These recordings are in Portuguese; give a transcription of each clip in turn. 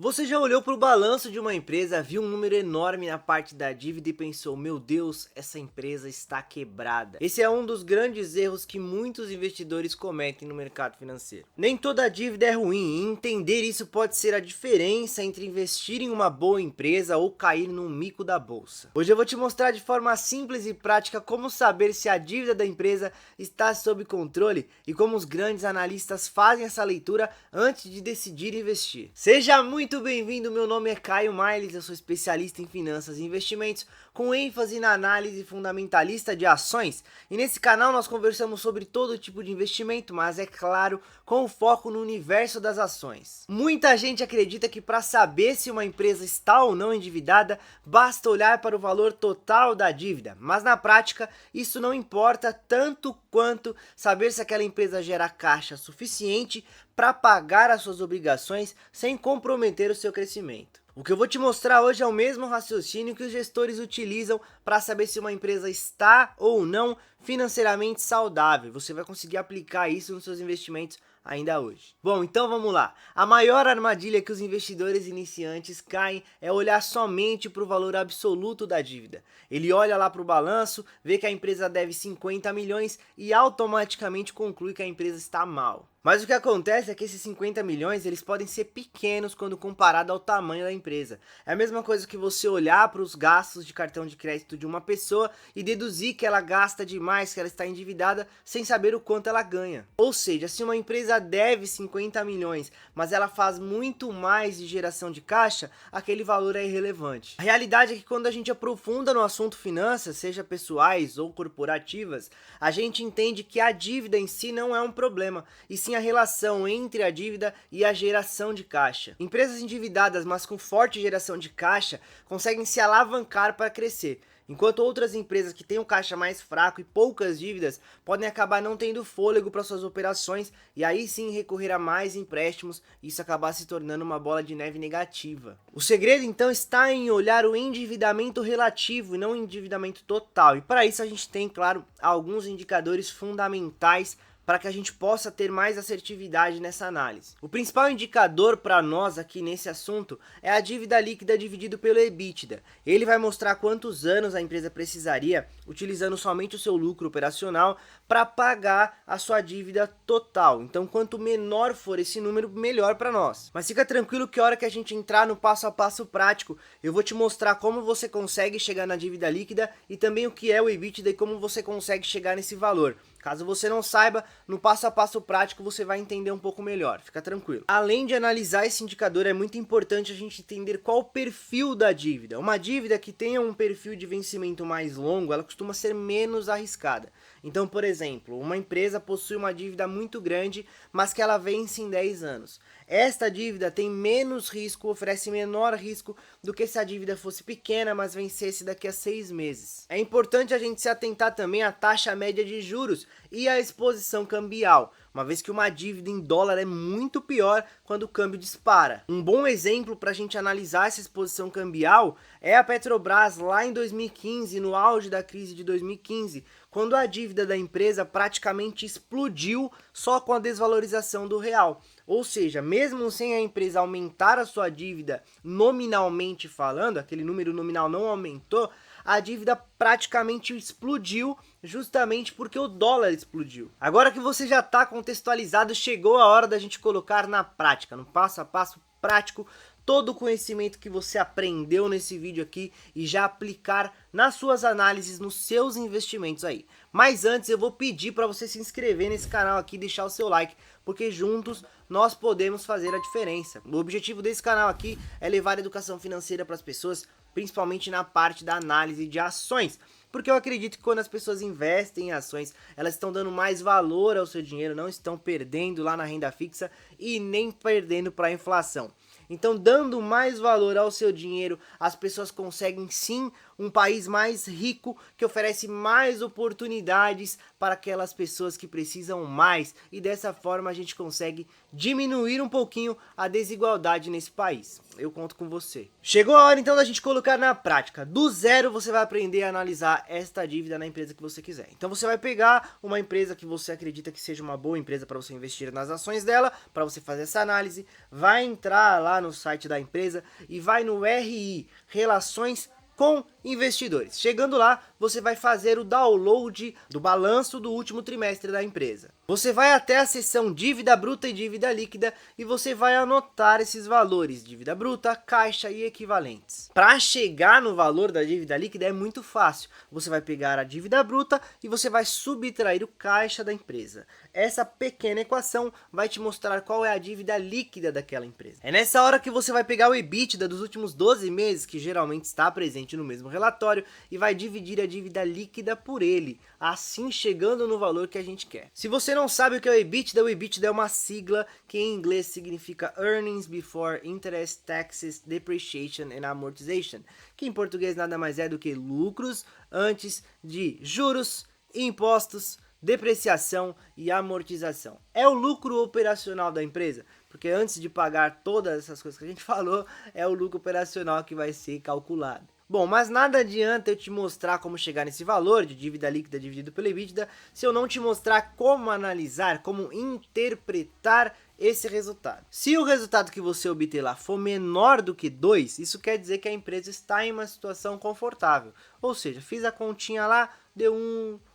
Você já olhou para o balanço de uma empresa, viu um número enorme na parte da dívida e pensou: meu Deus, essa empresa está quebrada. Esse é um dos grandes erros que muitos investidores cometem no mercado financeiro. Nem toda dívida é ruim, e entender isso pode ser a diferença entre investir em uma boa empresa ou cair num mico da bolsa. Hoje eu vou te mostrar de forma simples e prática como saber se a dívida da empresa está sob controle e como os grandes analistas fazem essa leitura antes de decidir investir. Seja muito bem-vindo, meu nome é Caio Miles, eu sou especialista em finanças e investimentos, com ênfase na análise fundamentalista de ações, e nesse canal nós conversamos sobre todo tipo de investimento, mas é claro, com foco no universo das ações. Muita gente acredita que para saber se uma empresa está ou não endividada, basta olhar para o valor total da dívida, mas na prática isso não importa tanto quanto saber se aquela empresa gera caixa suficiente para pagar as suas obrigações sem comprometer o seu crescimento. O que eu vou te mostrar hoje é o mesmo raciocínio que os gestores utilizam para saber se uma empresa está ou não financeiramente saudável. Você vai conseguir aplicar isso nos seus investimentos ainda hoje. Bom, então vamos lá. A maior armadilha que os investidores iniciantes caem é olhar somente para o valor absoluto da dívida. Ele olha lá para o balanço, vê que a empresa deve 50 milhões e automaticamente conclui que a empresa está mal. Mas o que acontece é que esses 50 milhões eles podem ser pequenos quando comparado ao tamanho da empresa. É a mesma coisa que você olhar para os gastos de cartão de crédito de uma pessoa e deduzir que ela gasta demais, que ela está endividada, sem saber o quanto ela ganha. Ou seja, se uma empresa deve 50 milhões, mas ela faz muito mais de geração de caixa, aquele valor é irrelevante. A realidade é que quando a gente aprofunda no assunto finanças, seja pessoais ou corporativas, a gente entende que a dívida em si não é um problema, e sim a relação entre a dívida e a geração de caixa. Empresas endividadas, mas com forte geração de caixa, conseguem se alavancar para crescer, enquanto outras empresas que têm um caixa mais fraco e poucas dívidas podem acabar não tendo fôlego para suas operações e aí sim recorrer a mais empréstimos e isso acabar se tornando uma bola de neve negativa. O segredo então está em olhar o endividamento relativo e não o endividamento total, e para isso a gente tem, claro, alguns indicadores fundamentais para que a gente possa ter mais assertividade nessa análise. O principal indicador para nós aqui nesse assunto é a dívida líquida dividido pelo EBITDA. Ele vai mostrar quantos anos a empresa precisaria, utilizando somente o seu lucro operacional, para pagar a sua dívida total. Então, quanto menor for esse número, melhor para nós. Mas fica tranquilo que a hora que a gente entrar no passo a passo prático, eu vou te mostrar como você consegue chegar na dívida líquida e também o que é o EBITDA e como você consegue chegar nesse valor. Caso você não saiba, no passo a passo prático você vai entender um pouco melhor, fica tranquilo. Além de analisar esse indicador, é muito importante a gente entender qual o perfil da dívida. Uma dívida que tenha um perfil de vencimento mais longo, ela costuma ser menos arriscada. Então, por exemplo, uma empresa possui uma dívida muito grande, mas que ela vence em 10 anos. Esta dívida tem menos risco, oferece menor risco do que se a dívida fosse pequena, mas vencesse daqui a 6 meses. É importante a gente se atentar também à taxa média de juros e à exposição cambial, uma vez que uma dívida em dólar é muito pior quando o câmbio dispara. Um bom exemplo para a gente analisar essa exposição cambial é a Petrobras lá em 2015, no auge da crise de 2015, quando a dívida da empresa praticamente explodiu só com a desvalorização do real. Ou seja, mesmo sem a empresa aumentar a sua dívida nominalmente falando, aquele número nominal não aumentou, a dívida praticamente explodiu justamente porque o dólar explodiu. Agora que você já está contextualizado, chegou a hora da gente colocar na prática, no passo a passo prático, todo o conhecimento que você aprendeu nesse vídeo aqui e já aplicar nas suas análises, nos seus investimentos aí. Mas antes eu vou pedir para você se inscrever nesse canal aqui e deixar o seu like, porque juntos nós podemos fazer a diferença. O objetivo desse canal aqui é levar educação financeira para as pessoas, principalmente na parte da análise de ações. Porque eu acredito que quando as pessoas investem em ações, elas estão dando mais valor ao seu dinheiro, não estão perdendo lá na renda fixa e nem perdendo para a inflação. Então, dando mais valor ao seu dinheiro, as pessoas conseguem sim um país mais rico, que oferece mais oportunidades para aquelas pessoas que precisam mais, e dessa forma a gente consegue diminuir um pouquinho a desigualdade nesse país. Eu conto com você. Chegou a hora então da gente colocar na prática. Do zero você vai aprender a analisar esta dívida na empresa que você quiser. Então você vai pegar uma empresa que você acredita que seja uma boa empresa para você investir nas ações dela, para você fazer essa análise, vai entrar lá no site da empresa e vai no RI, Relações com Investidores. Chegando lá, você vai fazer o download do balanço do último trimestre da empresa. Você vai até a seção dívida bruta e dívida líquida e você vai anotar esses valores, dívida bruta, caixa e equivalentes. Para chegar no valor da dívida líquida é muito fácil. Você vai pegar a dívida bruta e você vai subtrair o caixa da empresa. Essa pequena equação vai te mostrar qual é a dívida líquida daquela empresa. É nessa hora que você vai pegar o EBITDA dos últimos 12 meses, que geralmente está presente no mesmo relatório, e vai dividir a dívida líquida por ele, assim chegando no valor que a gente quer. Se você não sabe o que é o EBITDA é uma sigla que em inglês significa Earnings Before Interest, Taxes, Depreciation and Amortization, que em português nada mais é do que lucros antes de juros, impostos, depreciação e amortização. É o lucro operacional da empresa, porque antes de pagar todas essas coisas que a gente falou, é o lucro operacional que vai ser calculado. Bom, mas nada adianta eu te mostrar como chegar nesse valor de dívida líquida dividido pelo EBITDA se eu não te mostrar como analisar, como interpretar esse resultado. Se o resultado que você obter lá for menor do que 2, isso quer dizer que a empresa está em uma situação confortável. Ou seja, fiz a continha lá, deu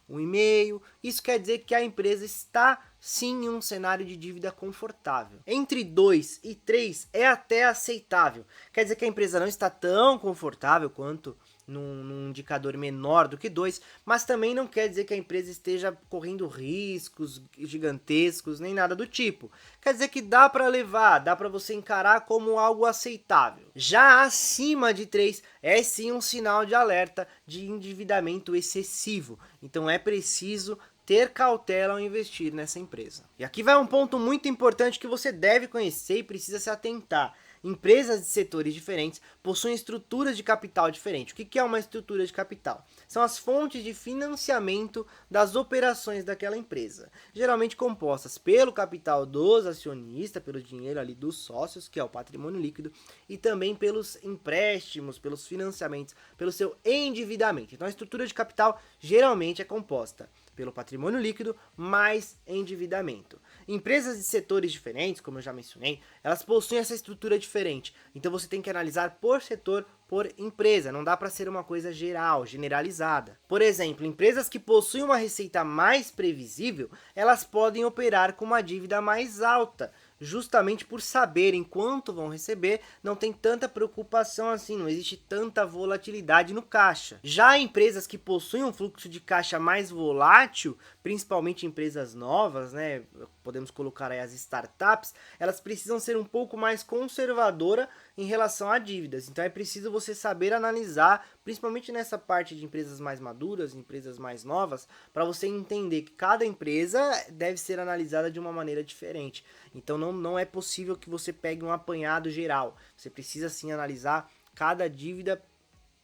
1,5. Isso quer dizer que a empresa está sim em um cenário de dívida confortável. Entre 2 e 3 é até aceitável. Quer dizer que a empresa não está tão confortável quanto num indicador menor do que 2, mas também não quer dizer que a empresa esteja correndo riscos gigantescos, nem nada do tipo. Quer dizer que dá para levar, dá para você encarar como algo aceitável. Já acima de 3 é sim um sinal de alerta de endividamento excessivo. Então é preciso ter cautela ao investir nessa empresa. E aqui vai um ponto muito importante que você deve conhecer e precisa se atentar. Empresas de setores diferentes possuem estruturas de capital diferentes. O que é uma estrutura de capital? São as fontes de financiamento das operações daquela empresa, geralmente compostas pelo capital dos acionistas, pelo dinheiro ali dos sócios, que é o patrimônio líquido, e também pelos empréstimos, pelos financiamentos, pelo seu endividamento. Então a estrutura de capital geralmente é composta pelo patrimônio líquido mais endividamento. Empresas de setores diferentes, como eu já mencionei, elas possuem essa estrutura diferente. Então você tem que analisar por setor, por empresa. Não dá para ser uma coisa geral, generalizada. Por exemplo, empresas que possuem uma receita mais previsível, elas podem operar com uma dívida mais alta, justamente por saberem quanto vão receber, não tem tanta preocupação assim, não existe tanta volatilidade no caixa. Já empresas que possuem um fluxo de caixa mais volátil, principalmente empresas novas, né, podemos colocar aí as startups, elas precisam ser um pouco mais conservadoras em relação a dívidas. Então é preciso você saber analisar, principalmente nessa parte de empresas mais maduras, empresas mais novas, para você entender que cada empresa deve ser analisada de uma maneira diferente. Então não é possível que você pegue um apanhado geral. Você precisa sim analisar cada dívida,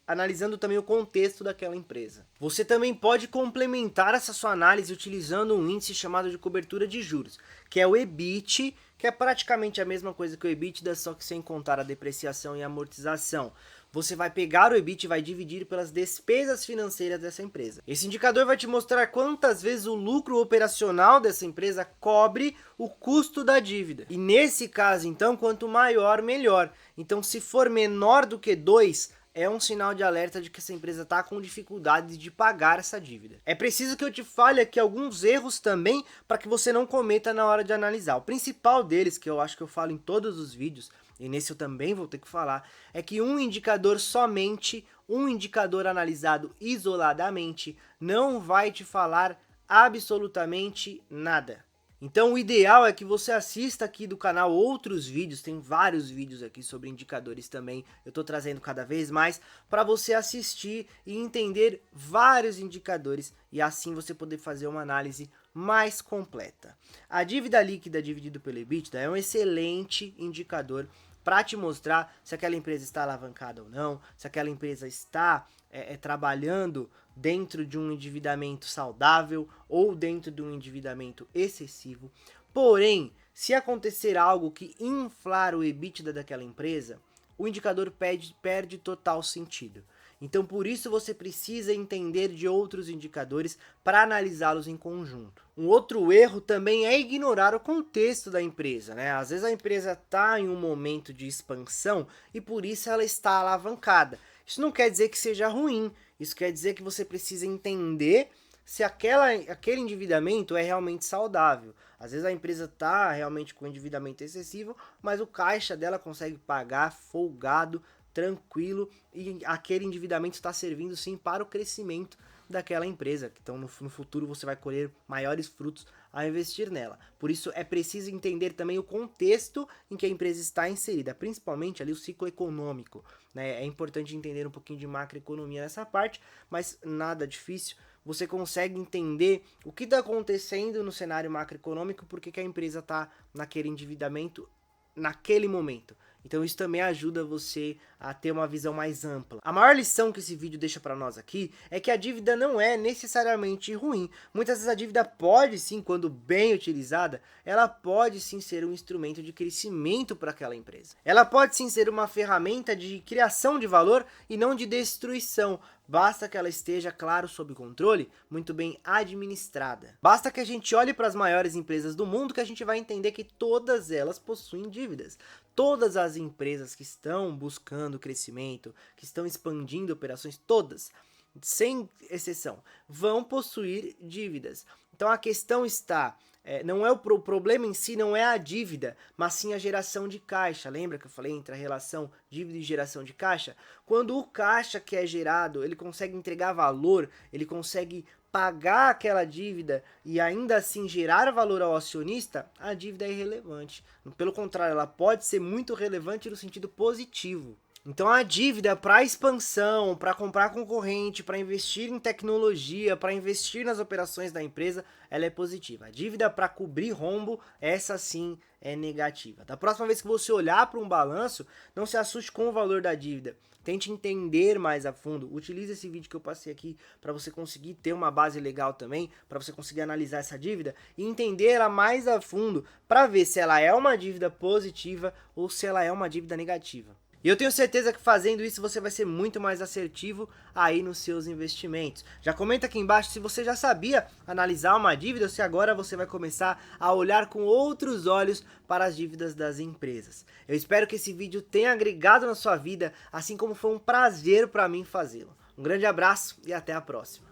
analisando também o contexto daquela empresa. Você também pode complementar essa sua análise utilizando um índice chamado de cobertura de juros, que é o EBIT, que é praticamente a mesma coisa que o EBITDA, só que sem contar a depreciação e amortização. Você vai pegar o EBIT e vai dividir pelas despesas financeiras dessa empresa. Esse indicador vai te mostrar quantas vezes o lucro operacional dessa empresa cobre o custo da dívida. E nesse caso, então, quanto maior, melhor. Então, se for menor do que 2, é um sinal de alerta de que essa empresa está com dificuldade de pagar essa dívida. É preciso que eu te fale aqui alguns erros também para que você não cometa na hora de analisar. O principal deles, que eu acho que eu falo em todos os vídeos, e nesse eu também vou ter que falar, é que um indicador somente, um indicador analisado isoladamente, não vai te falar absolutamente nada. Então o ideal é que você assista aqui do canal outros vídeos, tem vários vídeos aqui sobre indicadores também, eu estou trazendo cada vez mais, para você assistir e entender vários indicadores e assim você poder fazer uma análise mais completa. A dívida líquida dividido pelo EBITDA é um excelente indicador para te mostrar se aquela empresa está alavancada ou não, se aquela empresa está trabalhando dentro de um endividamento saudável ou dentro de um endividamento excessivo. Porém, se acontecer algo que inflar o EBITDA daquela empresa, o indicador perde total sentido. Então, por isso você precisa entender de outros indicadores para analisá-los em conjunto. Um outro erro também é ignorar o contexto da empresa, né? Às vezes a empresa está em um momento de expansão e por isso ela está alavancada. Isso não quer dizer que seja ruim, isso quer dizer que você precisa entender se aquele endividamento é realmente saudável. Às vezes a empresa está realmente com endividamento excessivo, mas o caixa dela consegue pagar folgado, tranquilo, e aquele endividamento está servindo sim para o crescimento daquela empresa. Então no futuro você vai colher maiores frutos ao investir nela. Por isso é preciso entender também o contexto em que a empresa está inserida, principalmente ali o ciclo econômico, né? É importante entender um pouquinho de macroeconomia nessa parte, mas nada difícil. Você consegue entender o que está acontecendo no cenário macroeconômico, porque que a empresa está naquele endividamento naquele momento. Então isso também ajuda você a ter uma visão mais ampla. A maior lição que esse vídeo deixa para nós aqui é que a dívida não é necessariamente ruim. Muitas vezes a dívida pode sim, quando bem utilizada, ela pode sim ser um instrumento de crescimento para aquela empresa. Ela pode sim ser uma ferramenta de criação de valor e não de destruição. Basta que ela esteja, claro, sob controle, muito bem administrada. Basta que a gente olhe para as maiores empresas do mundo que a gente vai entender que todas elas possuem dívidas. Todas as empresas que estão buscando crescimento, que estão expandindo operações, todas, sem exceção, vão possuir dívidas. Então a questão está, não é o problema em si, não é a dívida, mas sim a geração de caixa. Lembra que eu falei entre a relação dívida e geração de caixa? Quando o caixa que é gerado, ele consegue entregar valor, ele consegue pagar aquela dívida e ainda assim gerar valor ao acionista, a dívida é irrelevante. Pelo contrário, ela pode ser muito relevante no sentido positivo. Então a dívida para expansão, para comprar concorrente, para investir em tecnologia, para investir nas operações da empresa, ela é positiva. A dívida para cobrir rombo, essa sim é negativa. Da próxima vez que você olhar para um balanço, não se assuste com o valor da dívida. Tente entender mais a fundo. Utilize esse vídeo que eu passei aqui para você conseguir ter uma base legal também, para você conseguir analisar essa dívida e entender ela mais a fundo para ver se ela é uma dívida positiva ou se ela é uma dívida negativa. E eu tenho certeza que fazendo isso você vai ser muito mais assertivo aí nos seus investimentos. Já comenta aqui embaixo se você já sabia analisar uma dívida ou se agora você vai começar a olhar com outros olhos para as dívidas das empresas. Eu espero que esse vídeo tenha agregado na sua vida, assim como foi um prazer para mim fazê-lo. Um grande abraço e até a próxima.